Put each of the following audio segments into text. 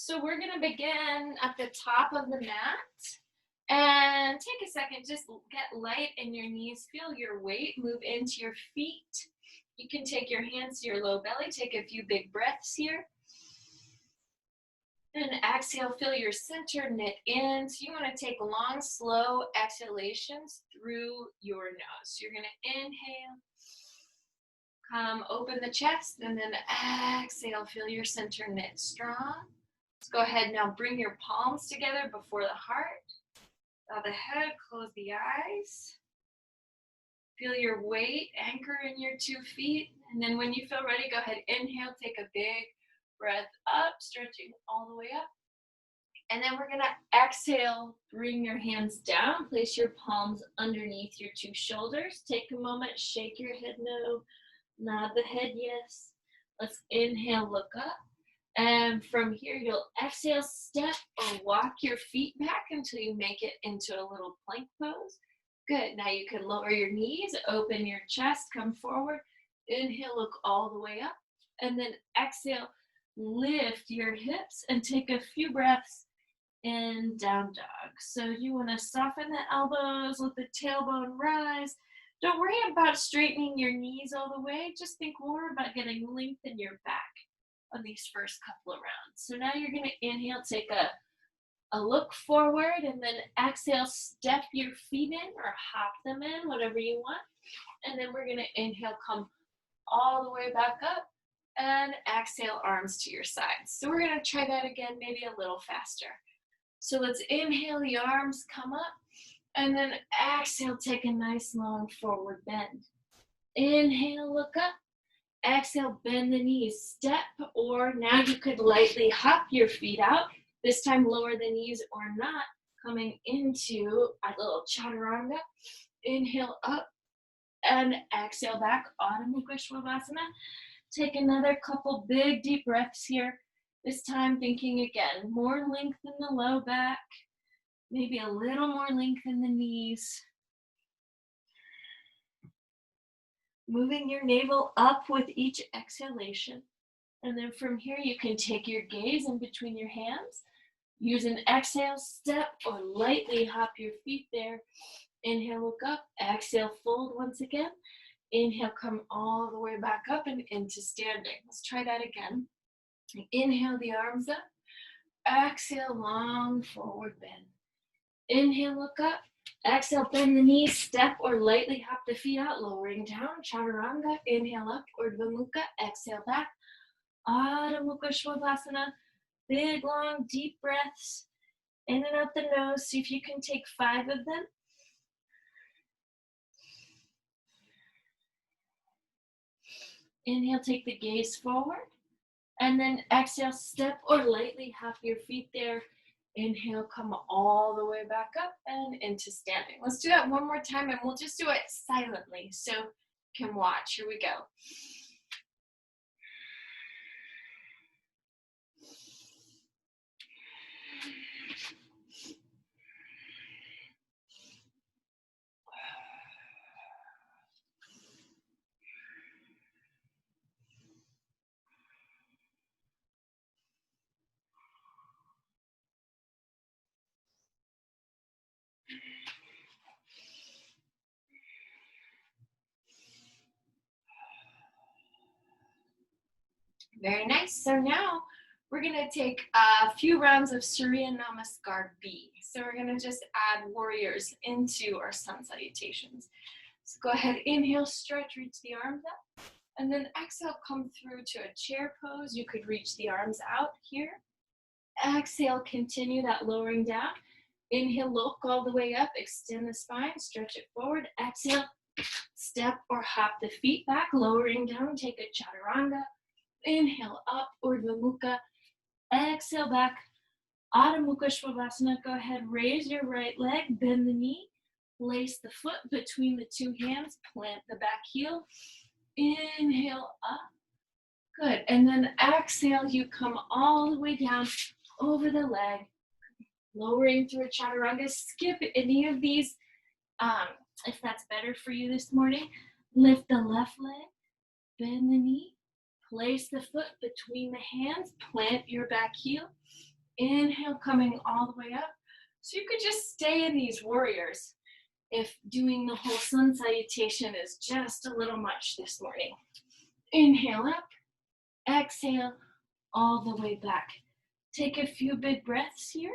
So we're gonna begin at the top of the mat and take a second, just get light in your knees, feel your weight move into your feet. You can take your hands to your low belly, take a few big breaths here. And exhale, feel your center knit in. So you wanna take long, slow exhalations through your nose. So you're gonna inhale, come open the chest, and then exhale, feel your center knit strong. Let's go ahead now, bring your palms together before the heart. Bow the head, close the eyes. Feel your weight anchor in your 2 feet. And then when you feel ready, go ahead, inhale, take a big breath up, stretching all the way up. And then we're gonna exhale, bring your hands down, place your palms underneath your 2 shoulders. Take a moment, shake your head no, nod the head yes. Let's inhale, look up. And from here, you'll exhale, step or walk your feet back until you make it into a little plank pose. Good. Now you can lower your knees, open your chest, come forward. Inhale, look all the way up. And then exhale, lift your hips and take a few breaths in down dog. So you want to soften the elbows, let the tailbone rise. Don't worry about straightening your knees all the way. Just think more about getting length in your back on these first couple of rounds. So now you're going to inhale, take a look forward, and then exhale, step your feet in or hop them in, whatever you want. And then we're going to inhale, come all the way back up, and exhale, arms to your sides. So we're going to try that again, maybe a little faster. So let's inhale, the arms come up, and then exhale, take a nice long forward bend. Inhale, look up. Exhale, bend the knees, step, or now you could lightly hop your feet out. This time lower the knees or not, coming into a little chaturanga. Inhale up and exhale back, Adho Mukha Svanasana. Take another couple big deep breaths here. This time thinking again, more length in the low back, maybe a little more length in the knees. Moving your navel up with each exhalation. And then from here, you can take your gaze in between your hands. Use an exhale, step, or lightly hop your feet there. Inhale, look up. Exhale, fold once again. Inhale, come all the way back up and into standing. Let's try that again. Inhale, the arms up. Exhale, long forward bend. Inhale, look up. Exhale, bend the knees, step or lightly hop the feet out, lowering down, chaturanga. Inhale up, Urdhva Mukha, exhale back, Adho Mukha Svanasana. Big, long, deep breaths in and out the nose. See if you can take 5 of them. Inhale, take the gaze forward. And then exhale, step or lightly hop your feet there. Inhale, come all the way back up and into standing. Let's do that one more time, and we'll just do it silently so you can watch. Here we go. Very nice. So now we're going to take a few rounds of Surya Namaskar B. So we're going to just add warriors into our sun salutations. So go ahead, inhale, stretch, reach the arms up. And then exhale, come through to a chair pose. You could reach the arms out here. Exhale, continue that lowering down. Inhale, look all the way up, extend the spine, stretch it forward. Exhale, step or hop the feet back, lowering down, take a chaturanga. Inhale up, Urdhva Mukha. Exhale back, Adho Mukha Svanasana. Go ahead, raise your right leg, bend the knee, place the foot between the 2 hands, plant the back heel. Inhale up. Good. And then exhale, you come all the way down over the leg, lowering through a chaturanga. Skip any of these if that's better for you this morning. Lift the left leg, bend the knee. Place the foot between the hands, plant your back heel. Inhale, coming all the way up. So you could just stay in these warriors if doing the whole sun salutation is just a little much this morning. Inhale up, exhale, all the way back. Take a few big breaths here.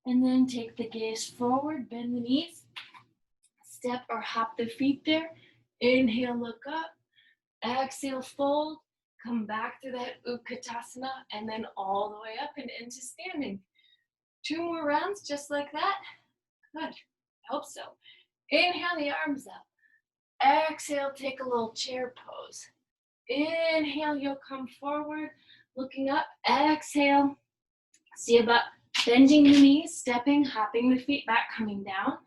And then take the gaze forward, bend the knees, step or hop the feet there. Inhale, look up, exhale, fold, come back to that Utkatasana, and then all the way up and into standing. 2 more rounds just like that. Good, I hope so. Inhale the arms up. Exhale, take a little chair pose. Inhale, you'll come forward, looking up. Exhale, see about bending the knees, stepping, hopping the feet back, coming down.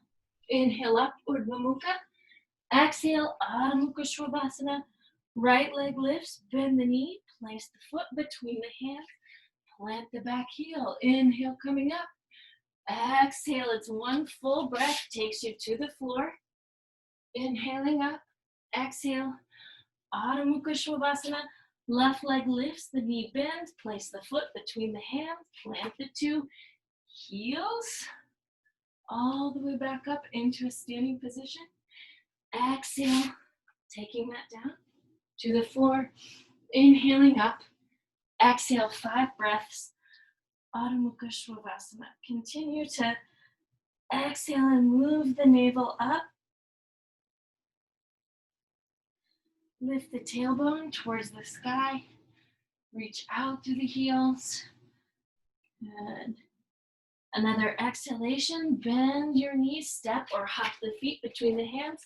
Inhale up, Urdhva Mukha. Exhale, Adho Mukha Svanasana. Right leg lifts, bend the knee, place the foot between the hands, plant the back heel. Inhale, coming up. Exhale, it's one full breath, takes you to the floor. Inhaling up, exhale, Adho Mukha Svanasana. Left leg lifts, the knee bends, place the foot between the hands, plant the 2 heels, all the way back up into a standing position. Exhale, taking that down to the floor. Inhaling up, exhale, 5 breaths, Adho Mukha Svanasana. Continue to exhale and move the navel up. Lift the tailbone towards the sky. Reach out through the heels. Good. Another exhalation. Bend your knees, step or hop the feet between the hands.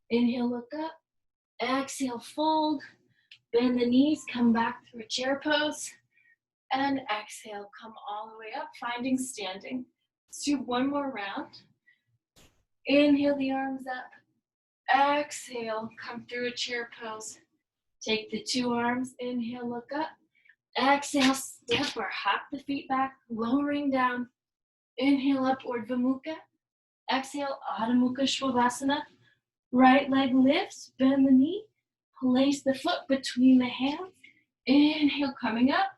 Inhale, look up. Exhale, fold. Bend the knees, come back through a chair pose. And exhale, come all the way up, finding standing. Let's do 1 more round. Inhale the arms up. Exhale, come through a chair pose. Take the 2 arms, inhale, look up. Exhale, step or hop the feet back, lowering down. Inhale up, Urdhva Mukha. Exhale, Adho Mukha Svanasana. Right leg lifts, bend the knee, place the foot between the hands. Inhale, coming up.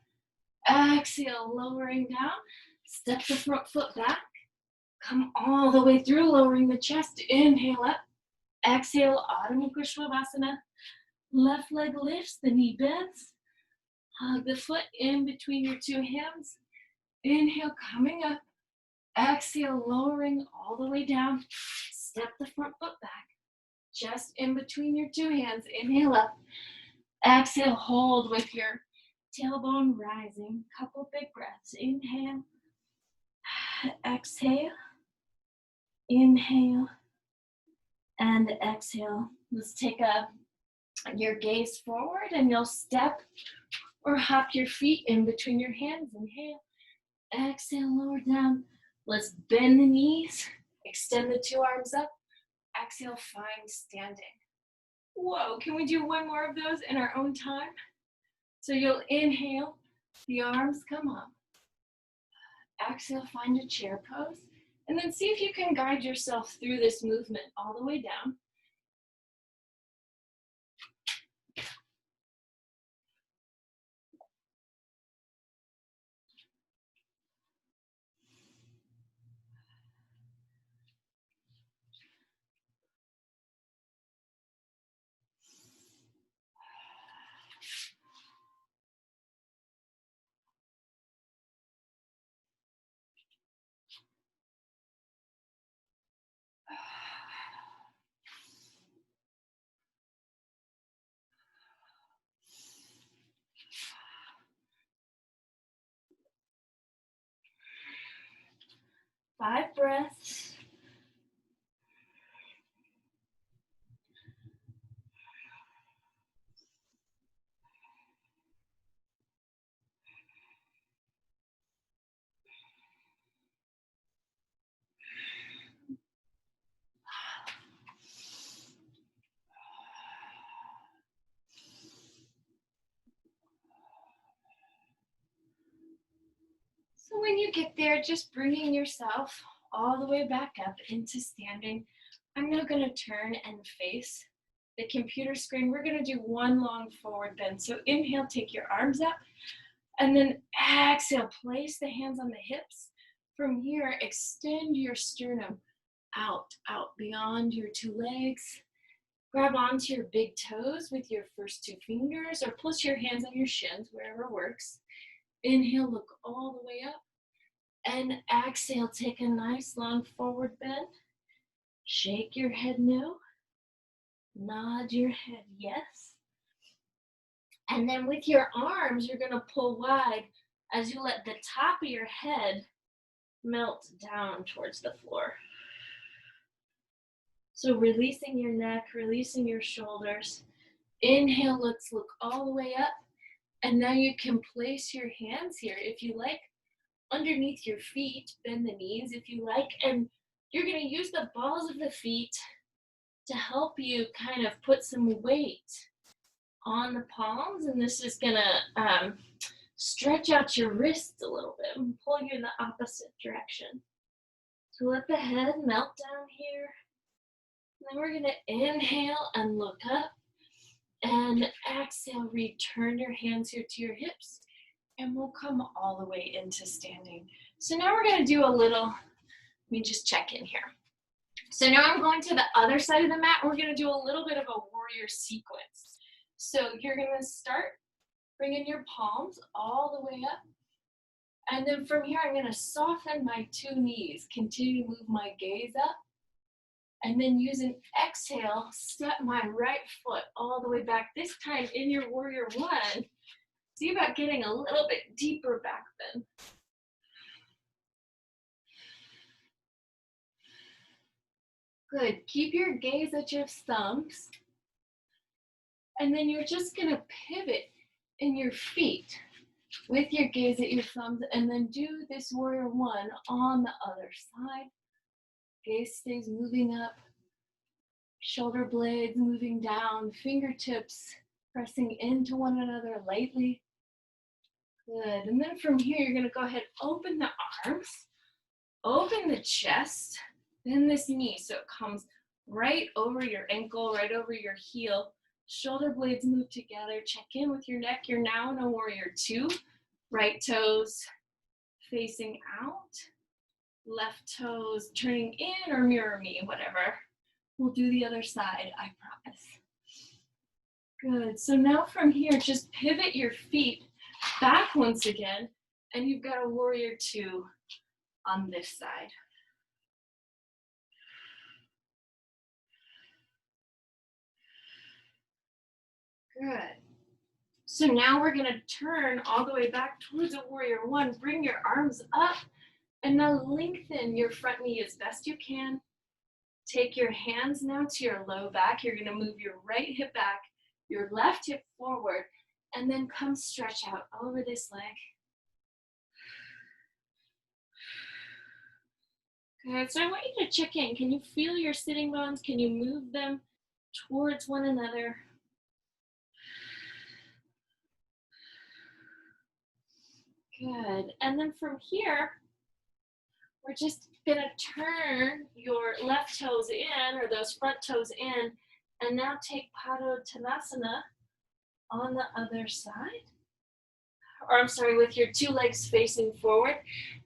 Exhale, lowering down. Step the front foot back. Come all the way through, lowering the chest. Inhale up. Exhale, Adho Mukha Svanasana. Left leg lifts, the knee bends. Hug the foot in between your 2 hands. Inhale, coming up. Exhale, lowering all the way down. Step the front foot back. Just in between your 2 hands. Inhale up. Exhale, hold with your tailbone rising. Couple big breaths. Inhale. Exhale. Inhale. And exhale. Let's take your gaze forward and you'll step or hop your feet in between your hands. Inhale. Exhale, lower down. Let's bend the knees. Extend the 2 arms up. Exhale, find standing. Whoa, can we do 1 more of those in our own time? So you'll inhale, the arms come up. Exhale, find a chair pose. And then see if you can guide yourself through this movement all the way down. Five breaths. So when you get there, just bringing yourself all the way back up into standing. I'm now going to turn and face the computer screen, we're gonna do one long forward bend. So inhale, take your arms up, and then exhale, place the hands on the hips. From here, extend your sternum out beyond your two legs. Grab onto your big toes with your first two fingers, or place your hands on your shins, wherever works. Inhale, look all the way up. And exhale, take a nice long forward bend. Shake your head no. Nod your head yes. And then with your arms, you're gonna pull wide as you let the top of your head melt down towards the floor. So releasing your neck, releasing your shoulders. Inhale, let's look all the way up. And now you can place your hands here if you like, underneath your feet, bend the knees if you like, and you're gonna use the balls of the feet to help you kind of put some weight on the palms, and this is gonna stretch out your wrists a little bit and pull you in the opposite direction. So let the head melt down here. And then we're gonna inhale and look up, and exhale, return your hands here to your hips, and we'll come all the way into standing. So now we're gonna do a little, let me just check in here. So now I'm going to the other side of the mat, and we're gonna do a little bit of a warrior sequence. So you're gonna start bringing your palms all the way up. And then from here, I'm gonna soften my two knees, continue to move my gaze up. And then use an exhale, step my right foot all the way back. This time in your warrior one, see about getting a little bit deeper back bend. Good, keep your gaze at your thumbs. And then you're just gonna pivot in your feet with your gaze at your thumbs, and then do this warrior one on the other side. Gaze stays moving up, shoulder blades moving down, fingertips pressing into one another lightly. Good, and then from here, you're gonna go ahead, open the arms, open the chest, then this knee, so it comes right over your ankle, right over your heel. Shoulder blades move together, check in with your neck. You're now in a warrior two. Right toes facing out, left toes turning in, or mirror me, whatever. We'll do the other side, I promise. Good, so now from here, just pivot your feet back once again, and you've got a warrior two on this side. Good. So now we're gonna turn all the way back towards a warrior one. Bring your arms up, and now lengthen your front knee as best you can. Take your hands now to your low back. You're gonna move your right hip back, your left hip forward, and then come stretch out over this leg. Good, so I want you to check in. Can you feel your sitting bones? Can you move them towards one another? Good, and then from here, we're just gonna turn your left toes in, or those front toes in, and now take Padottanasana on the other side. Or I'm sorry, with your two legs facing forward.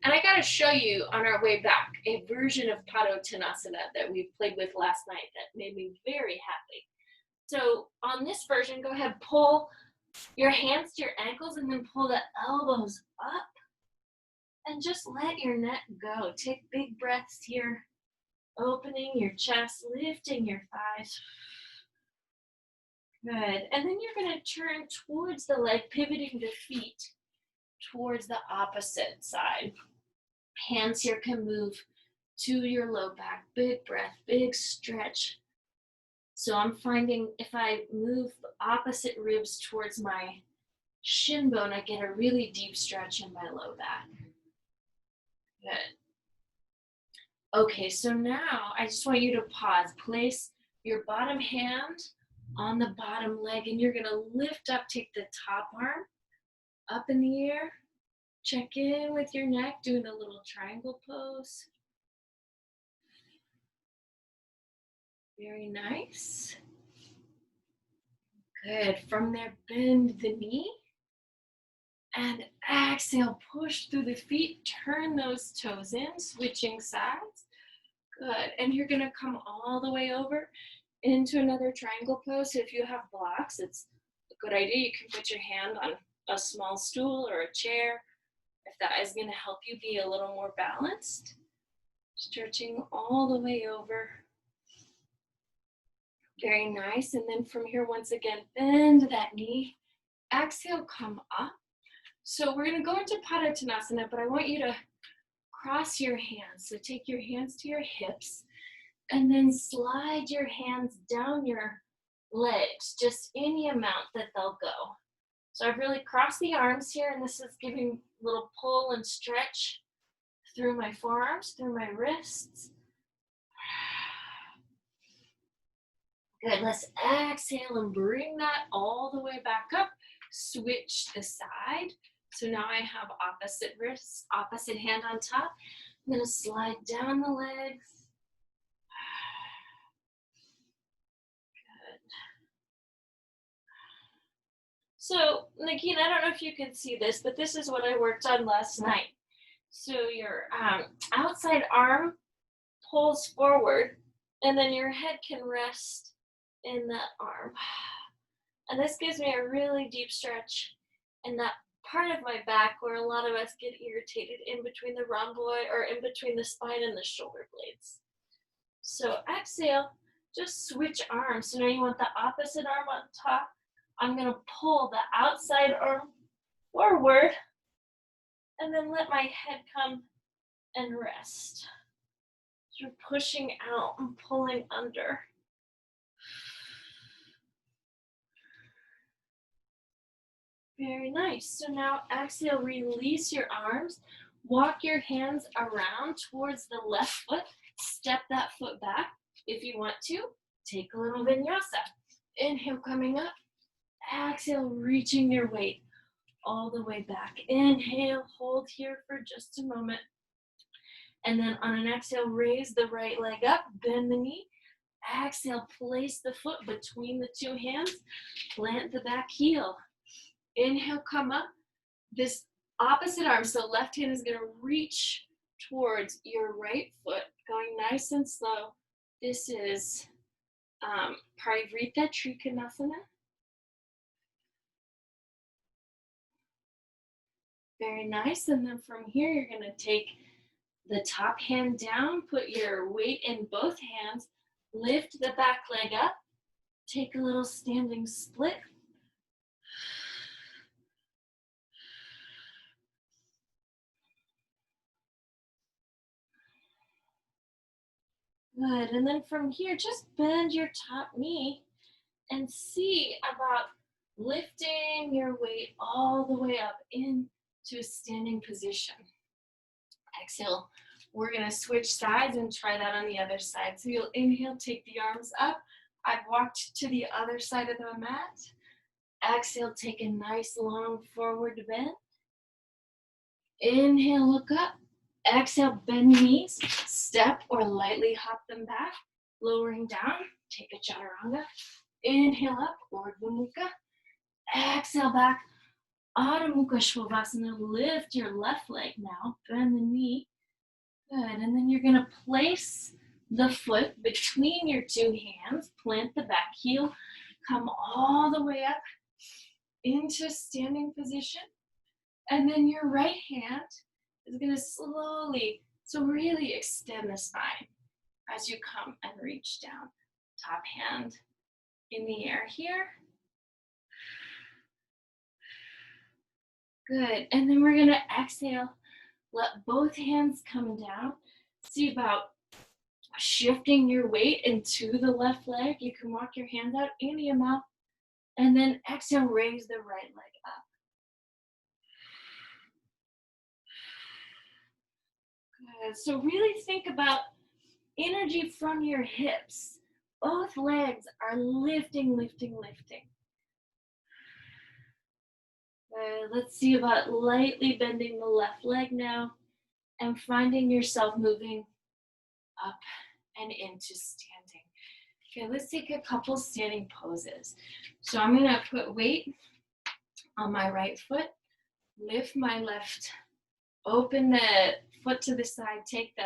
And I gotta show you on our way back a version of Padottanasana that we played with last night that made me very happy. So on this version, go ahead, pull your hands to your ankles and then pull the elbows up. And just let your neck go. Take big breaths here, opening your chest, lifting your thighs. Good, and then you're gonna turn towards the leg, pivoting the feet towards the opposite side. Hands here can move to your low back. Big breath, big stretch. So I'm finding if I move the opposite ribs towards my shin bone, I get a really deep stretch in my low back. Good. Okay, so now I just want you to pause. Place your bottom hand on the bottom leg, and you're gonna lift up, take the top arm up in the air. Check in with your neck, doing a little triangle pose. Very nice. Good. From there, bend the knee. And exhale, push through the feet. Turn those toes in, switching sides. Good. And you're going to come all the way over into another triangle pose. So if you have blocks, it's a good idea. You can put your hand on a small stool or a chair if that is going to help you be a little more balanced. Stretching all the way over. Very nice. And then from here, once again, bend that knee. Exhale, come up. So we're going to go into Padottanasana, but I want you to cross your hands. So take your hands to your hips and then slide your hands down your legs, just any amount that they'll go. So I've really crossed the arms here, and this is giving a little pull and stretch through my forearms, through my wrists. Good, let's exhale and bring that all the way back up. Switch the side. So now I have opposite wrist, opposite hand on top. I'm gonna slide down the legs. Good. So, Nikita, I don't know if you can see this, but this is what I worked on last night. So your outside arm pulls forward, and then your head can rest in that arm. And this gives me a really deep stretch in that part of my back where a lot of us get irritated in between the rhomboid or in between the spine and the shoulder blades. So exhale, just switch arms. So now you want the opposite arm on top. I'm going to pull the outside arm forward and then let my head come and rest. So you're pushing out and pulling under. Very nice. So now exhale, release your arms. Walk your hands around towards the left foot. Step that foot back. If you want to, take a little vinyasa. Inhale, coming up. Exhale, reaching your weight all the way back. Inhale, hold here for just a moment. And then on an exhale, raise the right leg up, bend the knee. Exhale, place the foot between the two hands. Plant the back heel. Inhale, come up. This opposite arm, so left hand is going to reach towards your right foot, going nice and slow. This is Parivrita Trikonasana. Very nice. And then from here, you're going to take the top hand down, put your weight in both hands, lift the back leg up, take a little standing split. Good, and then from here, just bend your top knee and see about lifting your weight all the way up into a standing position. Exhale, we're gonna switch sides and try that on the other side. So you'll inhale, take the arms up. I've walked to the other side of the mat. Exhale, take a nice long forward bend. Inhale, look up. Exhale, bend knees, step or lightly hop them back, lowering down, take a chaturanga. Inhale up, Urdhva Mukha. Exhale back, Adho Mukha Shavasana. Lift your left leg now, bend the knee. Good, and then you're gonna place the foot between your two hands, plant the back heel, come all the way up into standing position. And then your right hand is going to slowly, so really extend the spine as you come and reach down. Top hand in the air here. Good. And then we're going to exhale. Let both hands come down. See about shifting your weight into the left leg. You can walk your hands out any amount. And then exhale, raise the right leg up. Good. So really think about energy from your hips. Both legs are lifting, lifting, lifting. Let's see about lightly bending the left leg now and finding yourself moving up and into standing. Okay, let's take a couple standing poses. So I'm gonna put weight on my right foot, lift my left, open the foot to the side, take the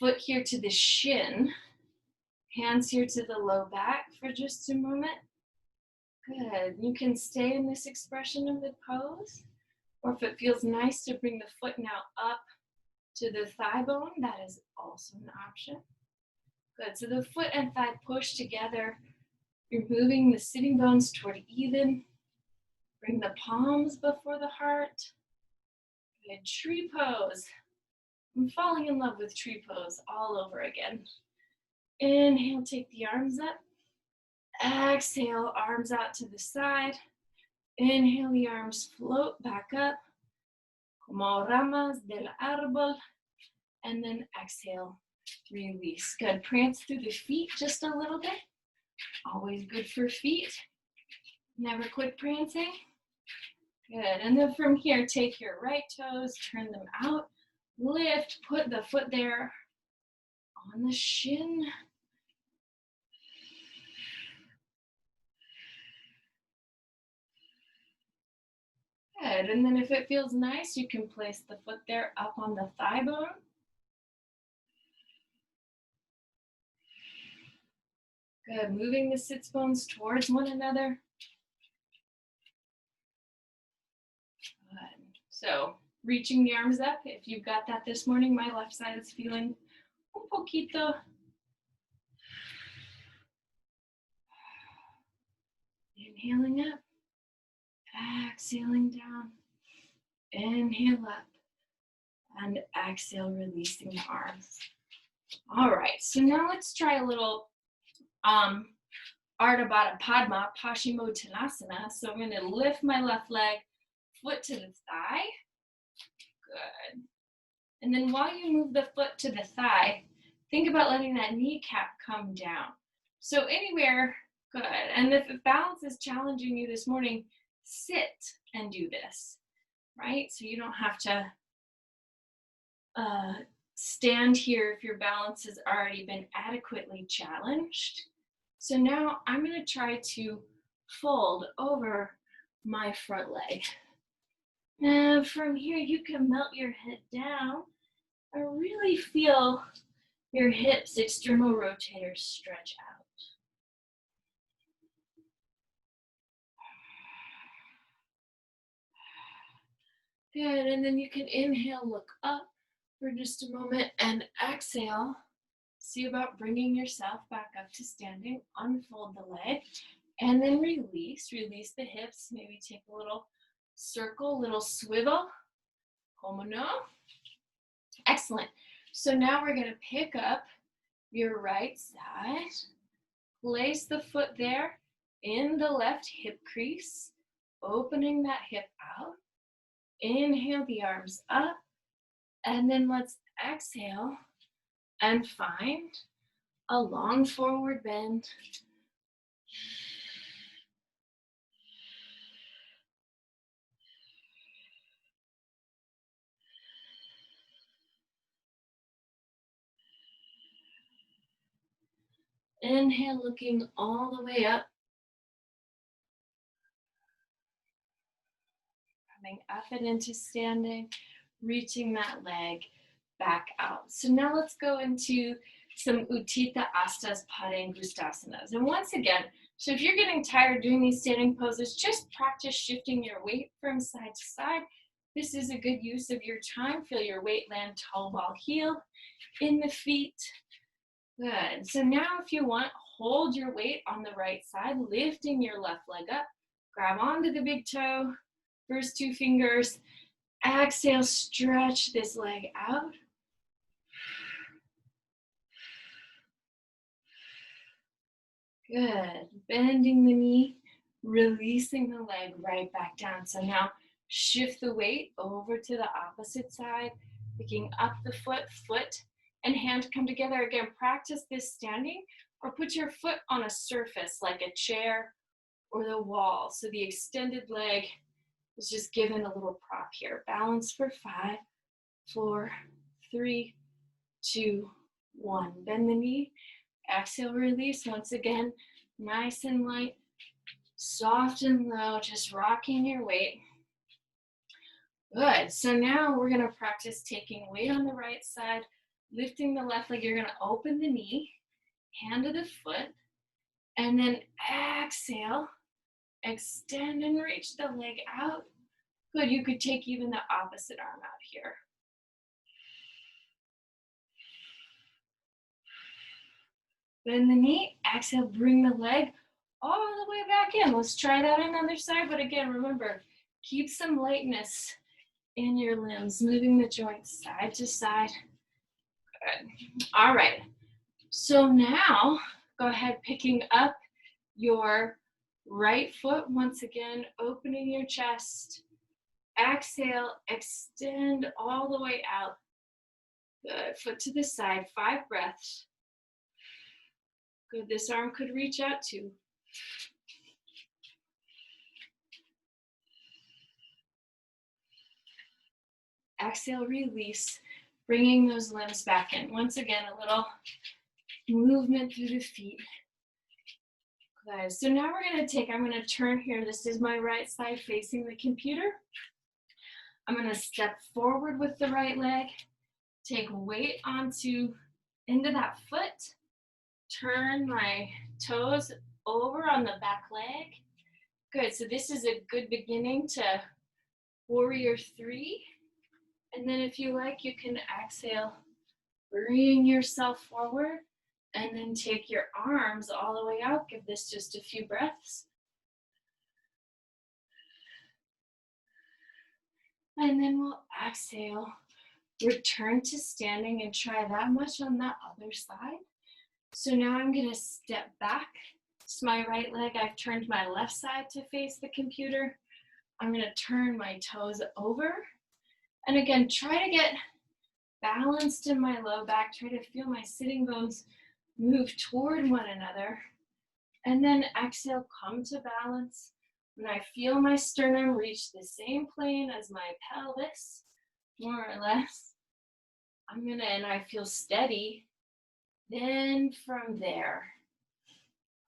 foot here to the shin, hands here to the low back for just a moment. Good, you can stay in this expression of the pose, or if it feels nice to bring the foot now up to the thigh bone, that is also an option. Good, so the foot and thigh push together. You're moving the sitting bones toward even. Bring the palms before the heart. Good, tree pose. I'm falling in love with tree pose all over again. Inhale, take the arms up. Exhale, arms out to the side. Inhale, the arms float back up. Como ramas del árbol. And then exhale, release. Good, prance through the feet just a little bit. Always good for feet. Never quit prancing. Good, and then from here, take your right toes, turn them out, lift, put the foot there on the shin. Good, and then if it feels nice, you can place the foot there up on the thigh bone. Good, moving the sits bones towards one another. Good, so reaching the arms up. If you've got that this morning, my left side is feeling un poquito. Inhaling up, exhaling down. Inhale up, and exhale, releasing the arms. All right, so now let's try a little Ardha Baddha Padma, Paschimottanasana. So I'm going to lift my left leg, foot to the thigh. Good. And then while you move the foot to the thigh, think about letting that kneecap come down. So anywhere, good. And if balance is challenging you this morning, sit and do this, right? So you don't have to stand here if your balance has already been adequately challenged. So now I'm going to try to fold over my front leg. Now from here, you can melt your head down and really feel your hips, external rotators stretch out. Good, and then you can inhale, look up for just a moment, and exhale. See about bringing yourself back up to standing. Unfold the leg, and then release. Release the hips. Maybe take a little circle, little swivel. Como no? Excellent. So now we're going to pick up your right side. Place the foot there in the left hip crease, opening that hip out. Inhale the arms up, and then let's exhale and find a long forward bend. Inhale, looking all the way up. Coming up and into standing, reaching that leg back out. So now let's go into some Utthita Astas Padangusttasanas. And once again, so if you're getting tired doing these standing poses, just practice shifting your weight from side to side. This is a good use of your time. Feel your weight land tall ball heel in the feet. Good. So now if you want, hold your weight on the right side, lifting your left leg up. Grab onto the big toe, first two fingers. Exhale, stretch this leg out. Good. Bending the knee, releasing the leg right back down. So now shift the weight over to the opposite side, picking up the foot and hand come together. Again, practice this standing, or put your foot on a surface like a chair or the wall. So the extended leg is just given a little prop here. Balance for 5, 4, 3, 2, 1. Bend the knee. Exhale, release. Once again, nice and light, soft and low, just rocking your weight. Good. So now we're going to practice taking weight on the right side, lifting the left leg. You're going to open the knee, hand to the foot, and then exhale, extend and reach the leg out. Good. You could take even the opposite arm out here. Bend the knee, exhale, bring the leg all the way back in. Let's try that on the other side, but again, remember, keep some lightness in your limbs, moving the joints side to side. Good. All right. So now, go ahead, picking up your right foot. Once again, opening your chest. Exhale, extend all the way out. Good. Foot to the side, 5 breaths. Good. This arm could reach out too. Exhale, release, bringing those limbs back in. Once again, a little movement through the feet. Good. So now I'm going to turn here. This is my right side facing the computer. I'm going to step forward with the right leg, take weight into that foot, turn my toes over on the back leg. Good. So this is a good beginning to warrior 3. And then if you like, you can exhale, bring yourself forward, and then take your arms all the way out. Give this just a few breaths. And then we'll exhale, return to standing and try that much on that other side. So now I'm going to step back. It's my right leg. I've turned my left side to face the computer. I'm going to turn my toes over. And again, try to get balanced in my low back. Try to feel my sitting bones move toward one another. And then exhale, come to balance. When I feel my sternum reach the same plane as my pelvis, more or less, and I feel steady, then from there,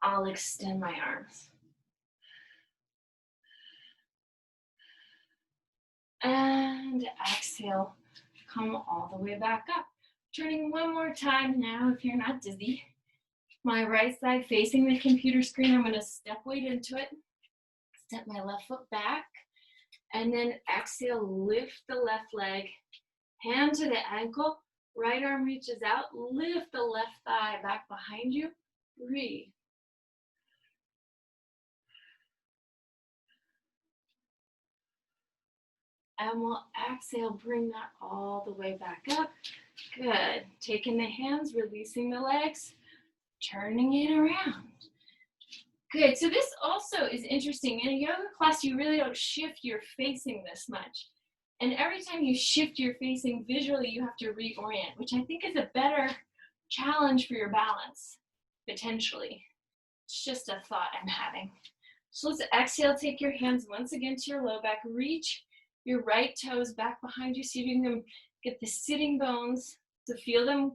I'll extend my arms. And exhale, come all the way back up. Turning one more time now if you're not dizzy. My right side facing the computer screen, I'm going to step weight into it. Step my left foot back. And then exhale, lift the left leg. Hand to the ankle. Right arm reaches out. Lift the left thigh back behind you. Breathe. And we'll exhale, bring that all the way back up. Good. Taking the hands, releasing the legs, turning it around. Good. So this also is interesting. In a yoga class, you really don't shift your facing this much. And every time you shift your facing visually, you have to reorient, which I think is a better challenge for your balance, potentially. It's just a thought I'm having. So let's exhale, take your hands once again to your low back, reach your right toes back behind you, so you can get the sitting bones to feel them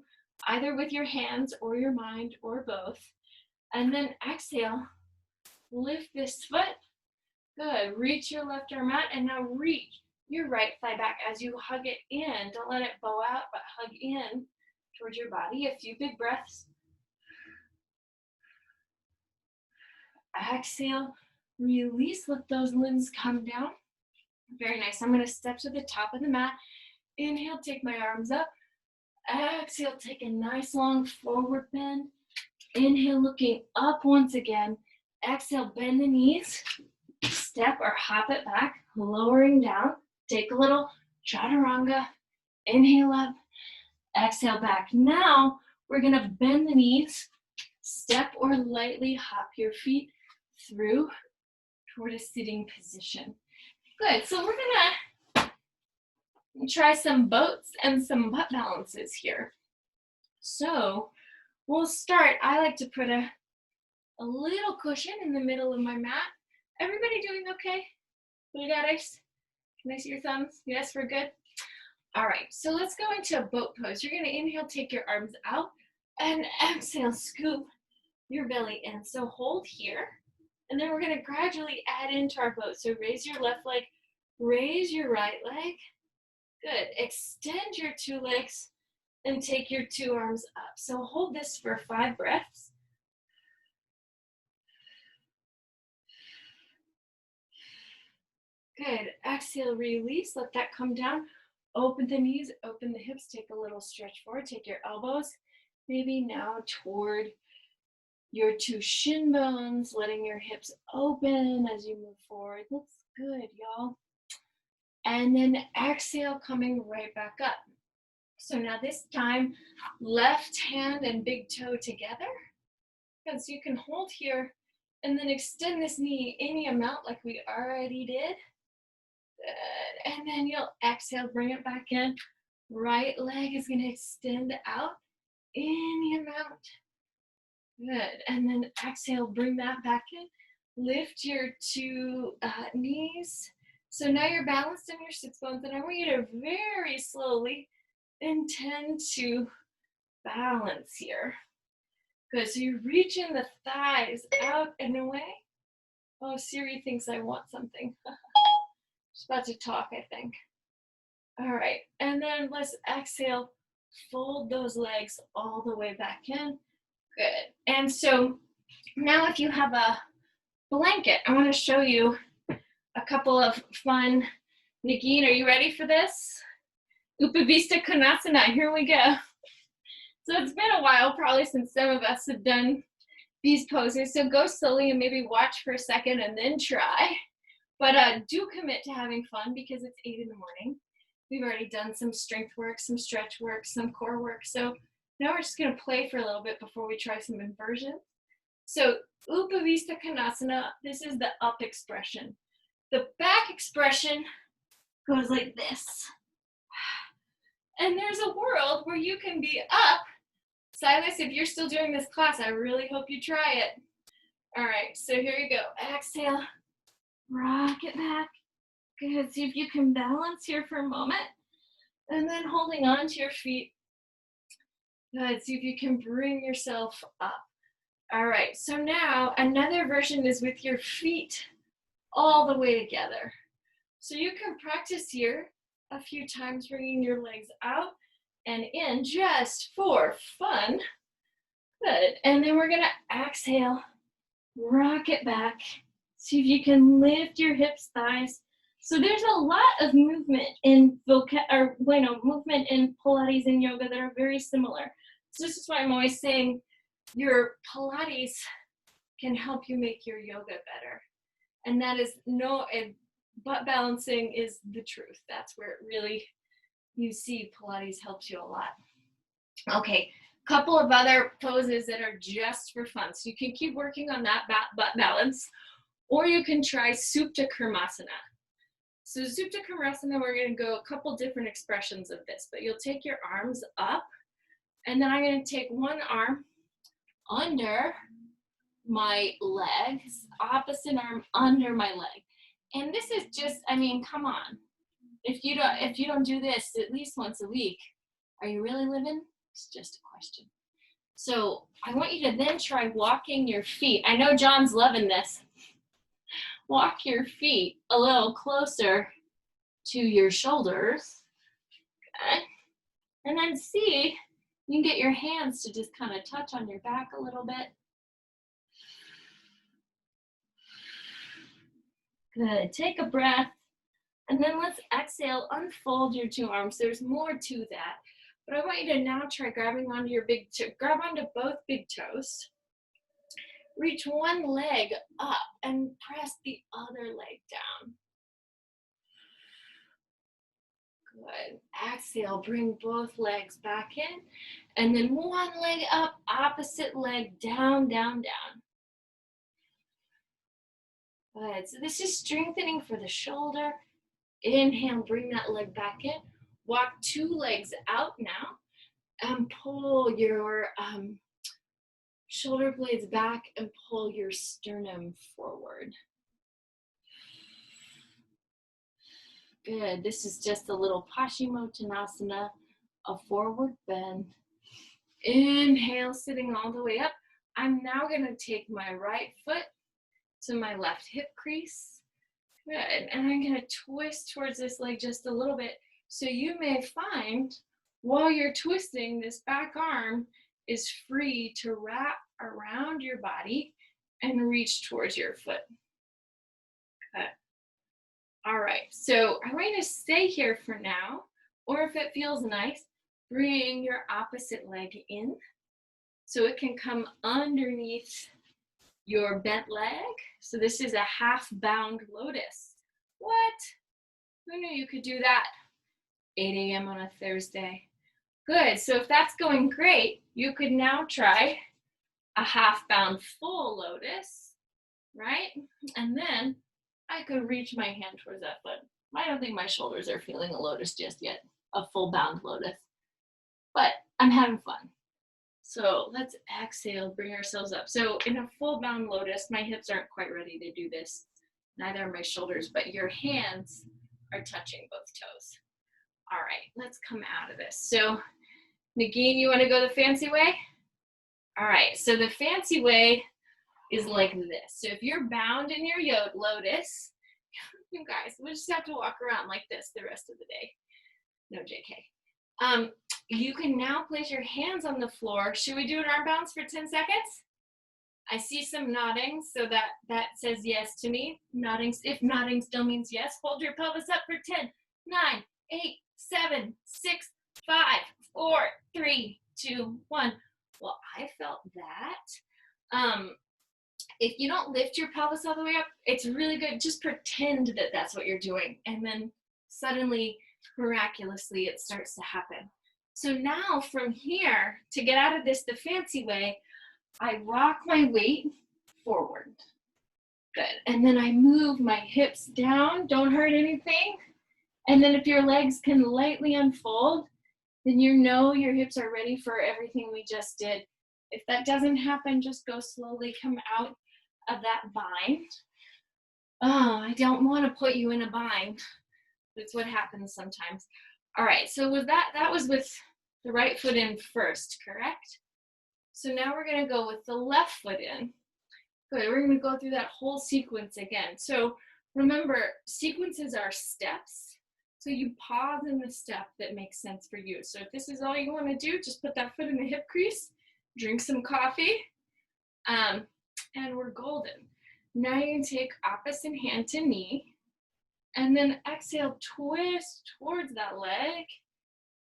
either with your hands or your mind or both. And then exhale, lift this foot. Good. Reach your left arm out and now reach your right thigh back as you hug it in. Don't let it bow out, but hug in towards your body. A few big breaths. Exhale, release, let those limbs come down. Very nice. I'm going to step to the top of the mat. Inhale, take my arms up. Exhale, take a nice long forward bend. Inhale, looking up once again. Exhale, bend the knees. Step or hop it back, lowering down. Take a little chaturanga. Inhale up. Exhale back. Now, we're going to bend the knees. Step or lightly hop your feet through toward a sitting position. Good. So we're going to try some boats and some butt balances here. So we'll start. I like to put a little cushion in the middle of my mat. Everybody doing okay? Lugares? Can I see your thumbs? Yes, we're good? All right. So let's go into a boat pose. You're going to inhale, take your arms out. And exhale, scoop your belly in. So hold here. And then we're going to gradually add into our boat. So raise your left leg, raise your right leg. Good. Extend your two legs and take your two arms up. So hold this for 5 breaths. Good. Exhale, release. Let that come down. Open the knees, open the hips. Take a little stretch forward. Take your elbows maybe now toward your two shin bones, letting your hips open as you move forward. Looks good, y'all. And then exhale, coming right back up. So now this time, left hand and big toe together. And so you can hold here and then extend this knee any amount like we already did. Good. And then you'll exhale, bring it back in. Right leg is going to extend out any amount. Good. And then exhale, bring that back in. Lift your two knees. So now you're balanced in your sits bones, and I want you to very slowly intend to balance here. Good. So you're reaching the thighs out and away. Oh, Siri thinks I want something. She's about to talk, I think. All right. And then let's exhale. Fold those legs all the way back in. Good. And so now if you have a blanket, I want to show you a couple of fun. Nagin, are you ready for this? Upavista Konasana, here we go. So it's been a while probably since some of us have done these poses. So go slowly and maybe watch for a second and then try. But do commit to having fun because it's 8 in the morning. We've already done some strength work, some stretch work, some core work. So now we're just going to play for a little bit before we try some inversions. So Upavista Konasana, this is the up expression. The back expression goes like this. And there's a world where you can be up. Silas, if you're still doing this class, I really hope you try it. All right, so here you go. Exhale, rock it back. Good, see if you can balance here for a moment. And then holding on to your feet. Good, see if you can bring yourself up. All right, so now another version is with your feet all the way together. So you can practice here a few times, bringing your legs out and in just for fun. Good, and then we're gonna exhale, rock it back. See if you can lift your hips, thighs. So there's a lot of movement in movement in Pilates and yoga that are very similar. So this is why I'm always saying your Pilates can help you make your yoga better. And that is butt balancing is the truth. That's where it really, you see Pilates helps you a lot. Okay, couple of other poses that are just for fun. So you can keep working on that butt balance, or you can try Supta Karmasana. So Supta Karmasana, we're gonna go a couple different expressions of this, but you'll take your arms up, and then I'm gonna take one arm under my legs, opposite arm under my leg. And this is just, I mean, come on. If you don't do this at least once a week, are you really living? It's just a question. So I want you to then try walking your feet. I know John's loving this. Walk your feet a little closer to your shoulders. Okay. And then see, you can get your hands to just kind of touch on your back a little bit. Good, take a breath. And then let's exhale, unfold your two arms. There's more to that. But I want you to now try grabbing onto your big toe. Grab onto both big toes. Reach one leg up and press the other leg down. Good. Exhale, bring both legs back in. And then one leg up, opposite leg down, down, down. Good. So this is strengthening for the shoulder. Inhale, bring that leg back in. Walk two legs out now and pull your shoulder blades back and pull your sternum forward. Good. This is just a little Paschimottanasana, a forward bend. Inhale, sitting all the way up. I'm now gonna take my right foot to my left hip crease. Good, and I'm gonna twist towards this leg just a little bit. So you may find while you're twisting, this back arm is free to wrap around your body and reach towards your foot. Good. All right, so I'm going to stay here for now, or if it feels nice, bring your opposite leg in so it can come underneath your bent leg. So this is a half bound lotus. What? Who knew you could do that? 8 a.m. on a Thursday. Good, so if that's going great, you could now try a half bound full lotus, right? And then I could reach my hand towards that foot. I don't think my shoulders are feeling a lotus just yet, a full bound lotus, but I'm having fun. So let's exhale, bring ourselves up. So in a full bound lotus, my hips aren't quite ready to do this. Neither are my shoulders, but your hands are touching both toes. All right, let's come out of this. So Nagin, you want to go the fancy way? All right, so the fancy way is like this. So if you're bound in your lotus, you guys, we just have to walk around like this the rest of the day. No, JK. You can now place your hands on the floor. Should we do an arm bounce for 10 seconds? I see some nodding, so that says yes to me. Nodding, if nodding still means yes, hold your pelvis up for 10, 9, 8, 7, 6, 5, 4, 3, 2, 1. Well, I felt that. If you don't lift your pelvis all the way up, it's really good. Just pretend that that's what you're doing. And then suddenly, miraculously, it starts to happen. So now from here, to get out of this the fancy way, I rock my weight forward. Good. And then I move my hips down. Don't hurt anything. And then if your legs can lightly unfold, then you know your hips are ready for everything we just did. If that doesn't happen, just go slowly, come out of that bind. Oh, I don't want to put you in a bind. That's what happens sometimes. All right, so with that was with the right foot in first, correct? So now we're gonna go with the left foot in. Good, we're gonna go through that whole sequence again. So remember, sequences are steps. So you pause in the step that makes sense for you. So if this is all you wanna do, just put that foot in the hip crease, drink some coffee, and we're golden. Now you can take opposite hand to knee, and then exhale, twist towards that leg.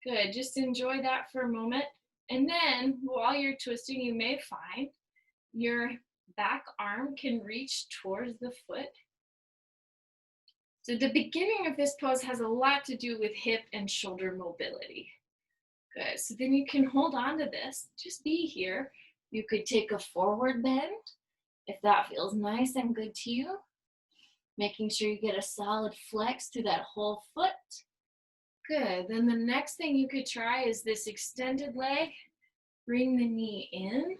Good, just enjoy that for a moment. And then while you're twisting, you may find your back arm can reach towards the foot. So the beginning of this pose has a lot to do with hip and shoulder mobility. Good, so then you can hold on to this, just be here. You could take a forward bend if that feels nice and good to you. Making sure you get a solid flex through that whole foot. Good, then the next thing you could try is this extended leg. Bring the knee in.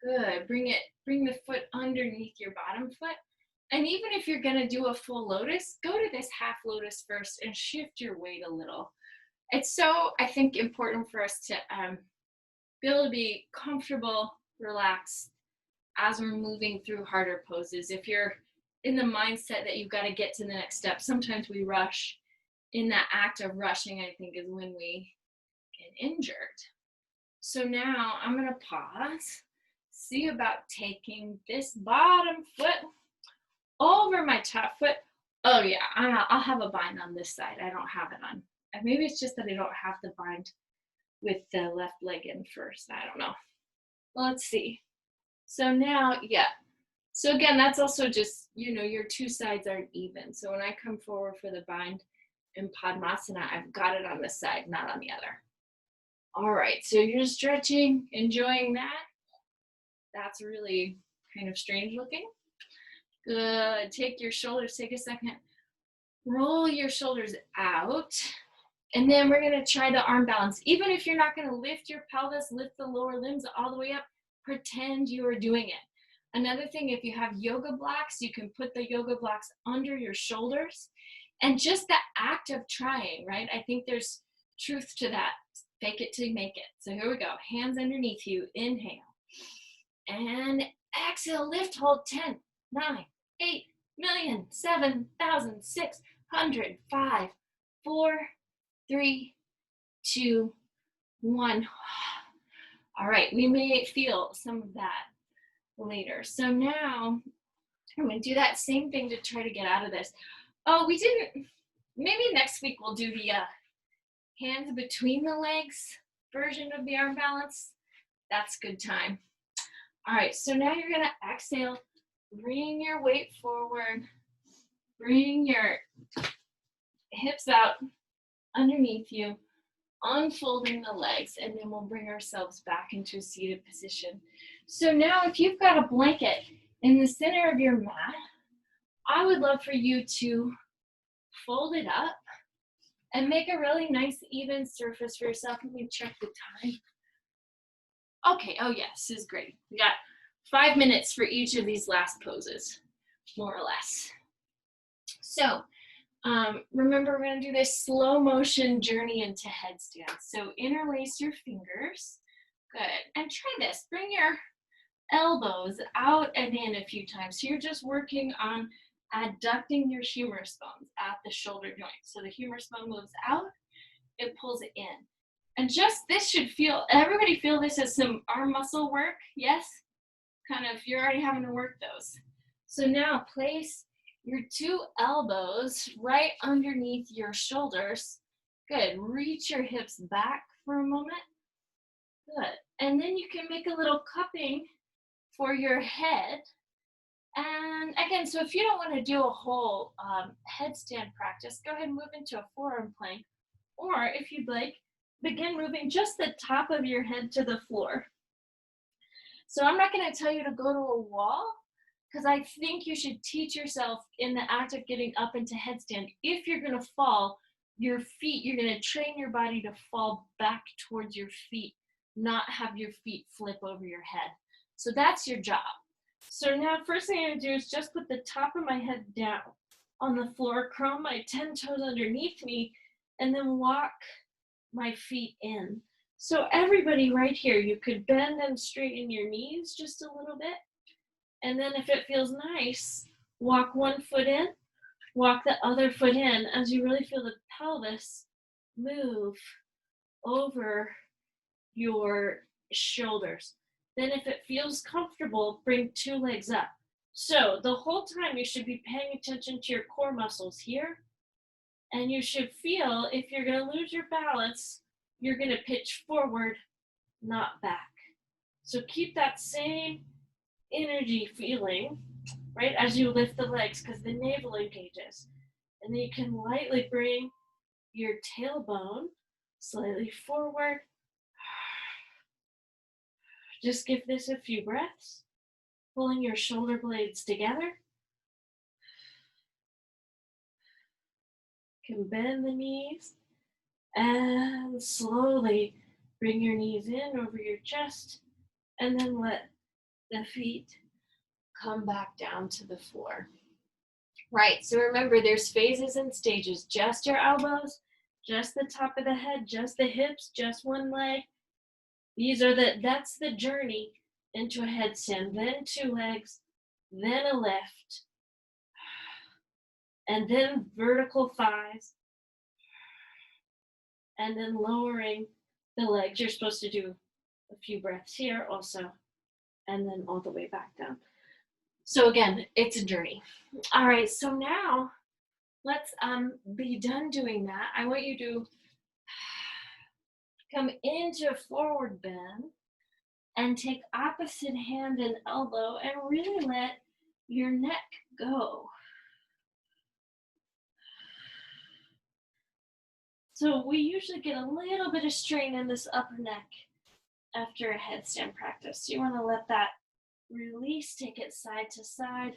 Good, bring the foot underneath your bottom foot. And even if you're gonna do a full lotus, go to this half lotus first and shift your weight a little. It's so, I think, important for us to be able to be comfortable, relaxed as we're moving through harder poses. If you're in the mindset that you've got to get to the next step, sometimes we rush. In that act of rushing, I think, is when we get injured. So now I'm going to pause, see about taking this bottom foot over my top foot. Oh yeah, I'll have a bind on this side. I don't have it on. Maybe it's just that I don't have the bind with the left leg in first. I don't know. Let's see. So now, yeah. So again, that's also just, your two sides aren't even. So when I come forward for the bind in Padmasana, I've got it on this side, not on the other. All right, so you're stretching, enjoying that. That's really kind of strange looking. Good, take your shoulders, take a second. Roll your shoulders out. And then we're gonna try the arm balance. Even if you're not gonna lift your pelvis, lift the lower limbs all the way up, pretend you are doing it. Another thing, if you have yoga blocks, you can put the yoga blocks under your shoulders. And just the act of trying, right? I think there's truth to that. Fake it till you make it. So here we go. Hands underneath you. Inhale. And exhale. Lift, hold. 10, 9, 8, million, 7,000, 600, 5, 4, 3, 2, 1. All right, we may feel some of that later. So now I'm going to do that same thing to try to get out of this. Oh, we didn't. Maybe next week we'll do the hands between the legs version of the arm balance. That's good time. All right, so now you're going to exhale. Bring your weight forward. Bring your hips out underneath you. Unfolding the legs, and then we'll bring ourselves back into a seated position. So now if you've got a blanket in the center of your mat, I would love for you to fold it up and make a really nice even surface for yourself. Let me check the time. Okay, oh yes, this is great. We got 5 minutes for each of these last poses, more or less. So remember, we're going to do this slow motion journey into headstand. So interlace your fingers. Good. And try this. Bring your elbows out and in a few times. So you're just working on adducting your humerus bones at the shoulder joint. So the humerus bone moves out, it pulls it in. And just this should feel, everybody feel this as some arm muscle work? Yes? Kind of, you're already having to work those. So now place your 2 elbows right underneath your shoulders. Good. Reach your hips back for a moment. Good. And then you can make a little cupping for your head. And again, so if you don't want to do a whole headstand practice, go ahead and move into a forearm plank. Or if you'd like, begin moving just the top of your head to the floor. So I'm not going to tell you to go to a wall, because I think you should teach yourself in the act of getting up into headstand. If you're going to fall, your feet, you're going to train your body to fall back towards your feet, not have your feet flip over your head. So that's your job. So now first thing I'm going to do is just put the top of my head down on the floor, curl my 10 toes underneath me, and then walk my feet in. So everybody right here, you could bend and straighten your knees just a little bit. And then if it feels nice, walk one foot in, walk the other foot in as you really feel the pelvis move over your shoulders. Then if it feels comfortable, bring 2 legs up. So the whole time you should be paying attention to your core muscles here. And you should feel, if you're going to lose your balance, you're going to pitch forward, not back. So keep that same energy feeling, right, as you lift the legs, because the navel engages. And then you can lightly bring your tailbone slightly forward. Just give this a few breaths, pulling your shoulder blades together. You can bend the knees and slowly bring your knees in over your chest, and then let the feet come back down to the floor. Right, so remember there's phases and stages. Just your elbows, just the top of the head, just the hips, just one leg. That's the journey into a headstand. Then 2 legs, then a lift, and then vertical thighs, and then lowering the legs. You're supposed to do a few breaths here also, and then all the way back down. So again, it's a journey. All right, so now let's be done doing that. I want you to come into a forward bend and take opposite hand and elbow and really let your neck go. So we usually get a little bit of strain in this upper neck after a headstand practice. So you want to let that release, take it side to side.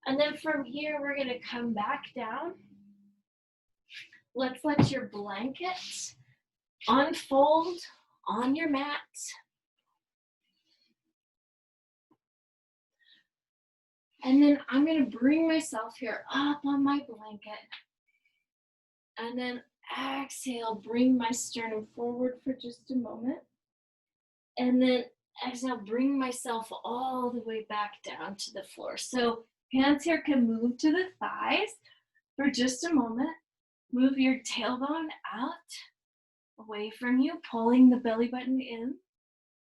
And then from here, we're going to come back down. Let's let your blanket unfold on your mat. And then I'm going to bring myself here up on my blanket. And then exhale, bring my sternum forward for just a moment. And then exhale, bring myself all the way back down to the floor. So hands here can move to the thighs for just a moment. Move your tailbone out, away from you, pulling the belly button in.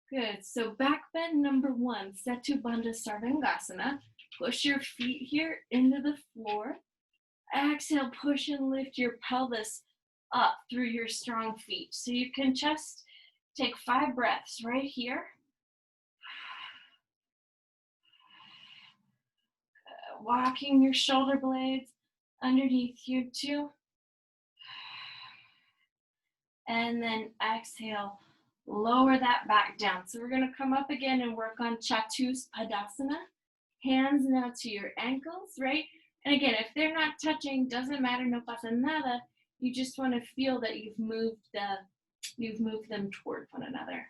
Good. So back bend number 1, Setu Bandha Sarvangasana. Push your feet here into the floor. Exhale, push and lift your pelvis up through your strong feet. So you can just take 5 breaths right here. Walking your shoulder blades underneath you too. And then exhale, lower that back down. So we're going to come up again and work on Chatuspadasana. Hands now to your ankles, right? And again, if they're not touching, doesn't matter, no pasa nada. You just want to feel that you've moved them toward one another.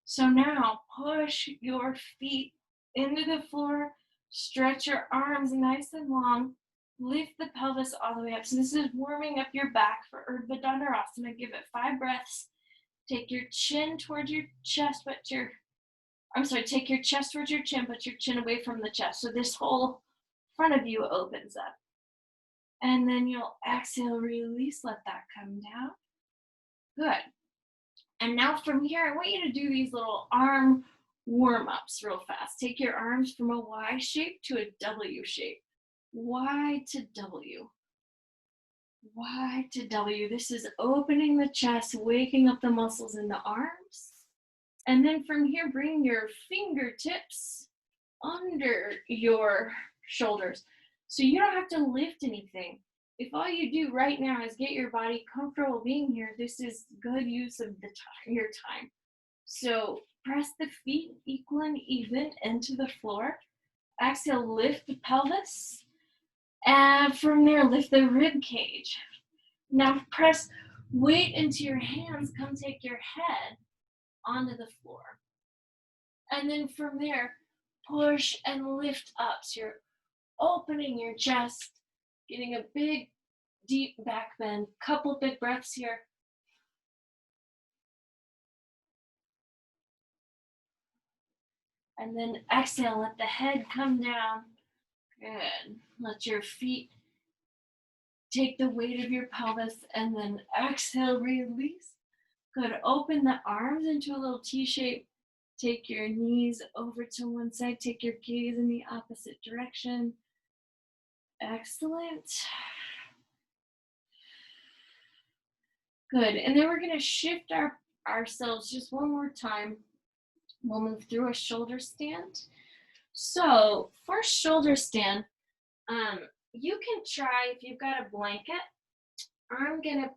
So now push your feet into the floor, stretch your arms nice and long, lift the pelvis all the way up. So this is warming up your back for Urdhva Dhanurasana. Give it 5 breaths. Take your chin towards your chest, take your chest towards your chin, put your chin away from the chest. So this whole front of you opens up. And then you'll exhale, release, let that come down. Good. And now from here, I want you to do these little arm warm-ups real fast. Take your arms from a Y shape to a W shape. Y to W. Y to W. This is opening the chest, waking up the muscles in the arms. And then from here, bring your fingertips under your shoulders. So you don't have to lift anything. If all you do right now is get your body comfortable being here, this is good use of your time. So press the feet equal and even into the floor. Exhale, lift the pelvis. And from there, lift the rib cage. Now press weight into your hands. Come take your head onto the floor. And then from there, push and lift up. So you're opening your chest, getting a big, deep back bend. Couple big breaths here. And then exhale, let the head come down. Good. Let your feet take the weight of your pelvis, and then exhale, release. Good. Open the arms into a little T shape. Take your knees over to one side. Take your gaze in the opposite direction. Excellent. Good. And then we're going to shift ourselves just one more time. We'll move through a shoulder stand. So for shoulder stand, you can try, if you've got a blanket, I'm going to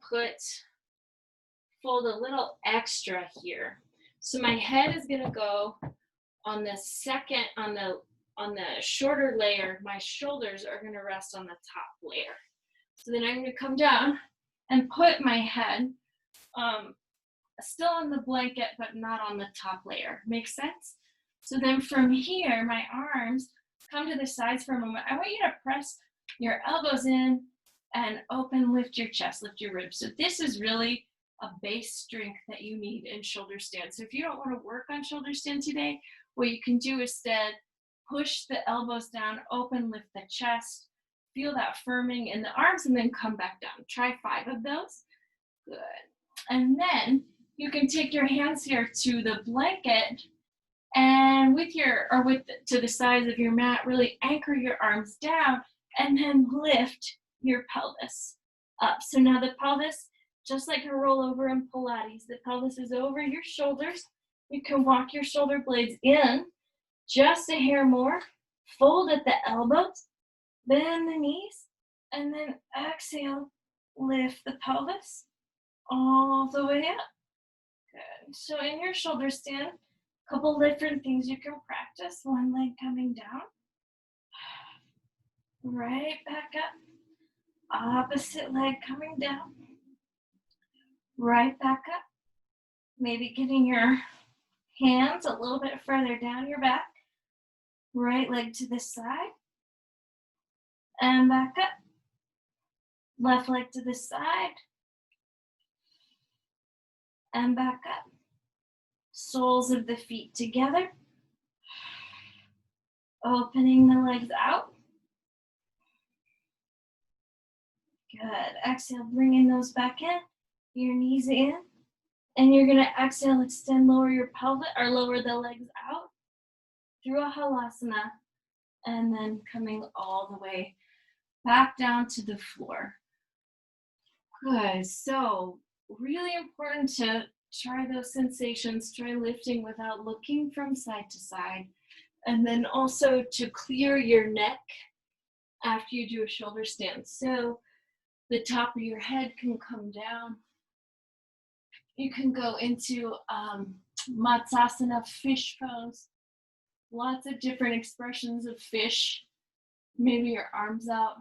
fold a little extra here. So my head is going to go on the second, on the shorter layer. My shoulders are going to rest on the top layer. So then I'm going to come down and put my head still on the blanket, but not on the top layer. Makes sense? So then from here, my arms come to the sides for a moment. I want you to press your elbows in and open, lift your chest, lift your ribs. So this is really a base strength that you need in shoulder stand. So if you don't want to work on shoulder stand today, what you can do instead, push the elbows down, open, lift the chest, feel that firming in the arms, and then come back down. Try 5 of those. Good. And then you can take your hands here to the blanket and to the sides of your mat, really anchor your arms down and then lift your pelvis up. So now the pelvis, just like a rollover in Pilates, the pelvis is over your shoulders. You can walk your shoulder blades in just a hair more, fold at the elbows, bend the knees, and then exhale, lift the pelvis all the way up. Good. So in your shoulder stand, a couple different things you can practice. One leg coming down, right back up. Opposite leg coming down, right back up. Maybe getting your hands a little bit further down your back. Right leg to the side and back up. Left leg to the side and back up. Soles of the feet together. Opening the legs out. Good. Exhale, bringing those back in. Your knees in. And you're going to exhale, extend, lower your pelvis, or lower the legs out through a halasana. And then coming all the way back down to the floor. Good. So really important to try those sensations. Try lifting without looking from side to side. And then also to clear your neck after you do a shoulder stand. So the top of your head can come down. You can go into Matsasana, fish pose. Lots of different expressions of fish. Maybe your arms out.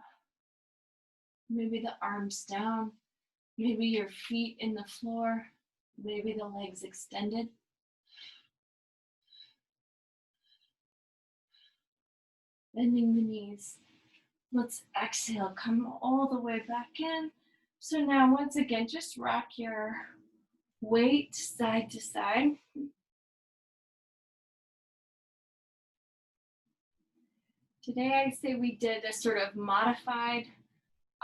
Maybe the arms down. Maybe your feet in the floor. Maybe the legs extended. Bending the knees. Let's exhale, come all the way back in. So now once again, just rock your weight side to side. Today I say we did a sort of modified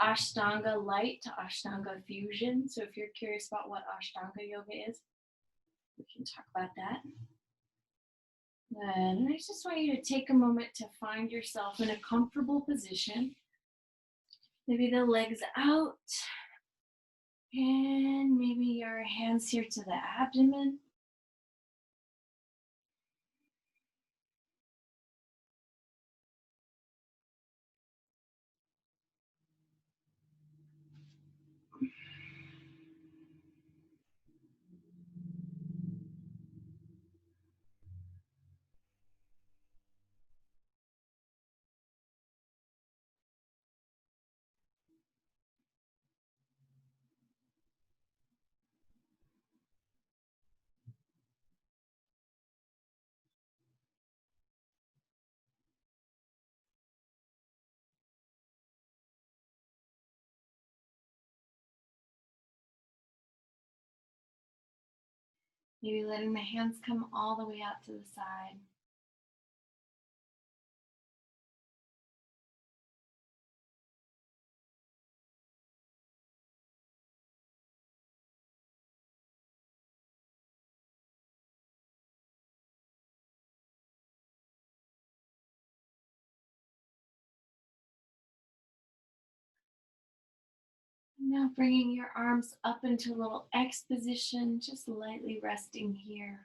Ashtanga light to Ashtanga fusion. So if you're curious about what Ashtanga yoga is, we can talk about that. And I just want you to take a moment to find yourself in a comfortable position. Maybe the legs out. And maybe your hands here to the abdomen. Maybe letting the hands come all the way out to the side. Now bringing your arms up into a little X position, just lightly resting here.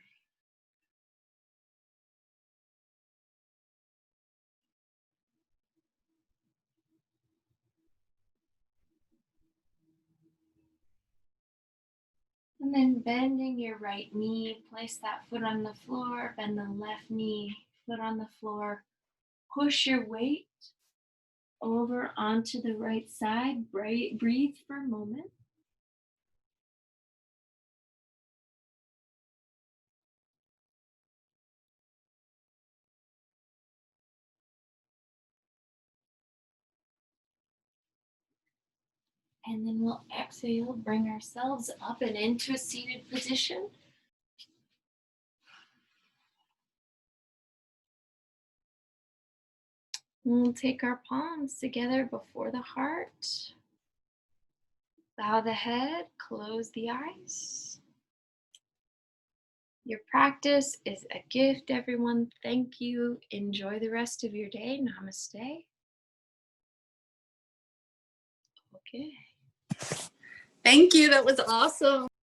And then bending your right knee, place that foot on the floor, bend the left knee, foot on the floor. Push your weight over onto the right side. Breathe for a moment. And then we'll exhale, bring ourselves up and into a seated position. We'll take our palms together before the heart. Bow the head, close the eyes. Your practice is a gift, everyone. Thank you. Enjoy the rest of your day. Namaste. Okay. Thank you. That was awesome.